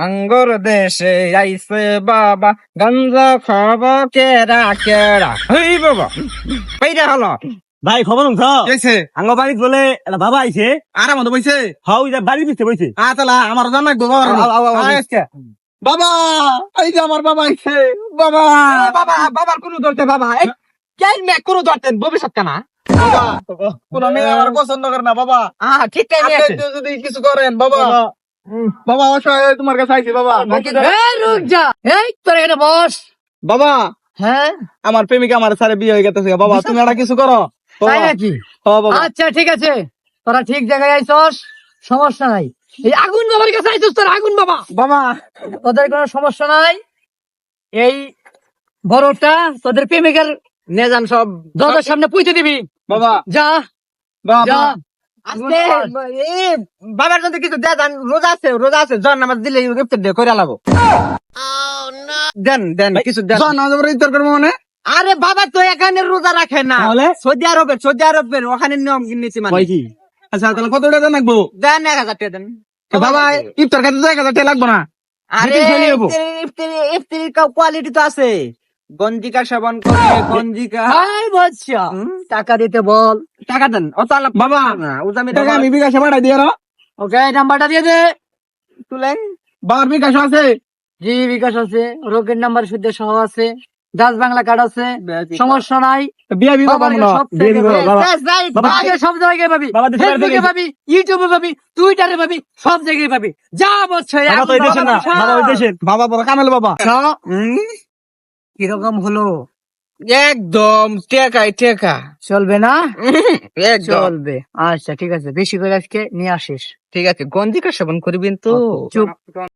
আঙ্গুর দেশে আইছে বাবা গাঞ্জা খাবো কেরা কেরা হেই বাবা কইরা হলো ভাই খবর শুনছ কইছে আঙ্গ বাড়িত বলে একটা বাবা আইছে আর আমাদের বইছে হাউ যা বাড়ি পিছতে বইছে তালা আমার জানা বাবা আজকে বাবা এই যে আমার বাবা আইছে বাবা বাবা বাবার কোন ধরতে বাবা কেন মে কোন ধরতেন ভবিষ্যৎ কানা বাবা কোন মেয়ে আমার পছন্দ করে না বাবা ঠিক টাইমে আপনি আছে যদি কিছু করেন বাবা বাবা অসহায় তোমার কাছে আইছি বাবা রুক যা এই তোর এখানে বস বাবা হ্যাঁ আমার প্রেমিকা আমার সারে বিয়ে হয়ে গেছে বাবা তুমি একটা কিছু করো বাবা। তাই নাকি ও বাবা আচ্ছা ঠিক আছে তোরা ঠিক জায়গায় আইছস সমস্যা নাই এই আগুন বাবার কাছে আইছস তোর আগুন বাবা বাবা তোদের কোনো সমস্যা নাই এই বড়টা তোদের প্রেমিকার নেজান সব দরজার সামনে পুঁতে দিবি বাবা যা বাবা যা আস্তে বাবার যদি কিছু দেন রোজা আছে জন নামাজ দিলে ইফতার দিয়ে কইরা লাগো দেন দেন কিছু দেন জানা যাবে ইতর করবো মানে আরে বাবা তো এখানে রোজা রাখে না তাহলে? সৌদি আরবের ওখানে নিয়ম নীতি মানে কয় কি আচ্ছা তাহলে কত টাকা লাগবো দেন 1000 টাকা দেন বাবা ইফতার খাইতে 1000 টাকা লাগবে না আরে দুদিন খেয়ে নেবো। ইফতারির কোয়ালিটি তো আছে গঞ্জিকা সেবন করে গঞ্জিকা হাই বাচ্চা টাকা দিতে বল টাকা দেন অত আলাপ বাবা না উজামি টাকা আমি বিকাশে পাঠাই দিয়ে ওকে নাম্বারটা দিয়ে দে তুলেন বাবার বিকাশ আছে জি বিকাশ আছে রোগের নাম্বার শুদ্ধ সহ আছে ডাচ বাংলা কার্ড আছে সমস্যা নাই বিয়া বিবাহ বাবার পাবো না সব বিয়া থেকে বিবাহ ভালো। বাবা আগে সব জায়গায় পাবি বাবা দেশের বাড়িতে ফেসবুকে গেছে। পাবি ইউটিউবে পাবি টুইটারে পাবি সব জায়গায় পাবি যা বলছে বাবা তো এই দেশের না বাবা ওই দেশের বাবা বড় কামেল বাবা কিরকম হলো একদম টেকা চলবে না একদম চলবে আচ্ছা ঠিক আছে বেশি করে আজকে নিয়ে আসিস ঠিক আছে গঞ্জিকা সেবন করবেন তো চুপ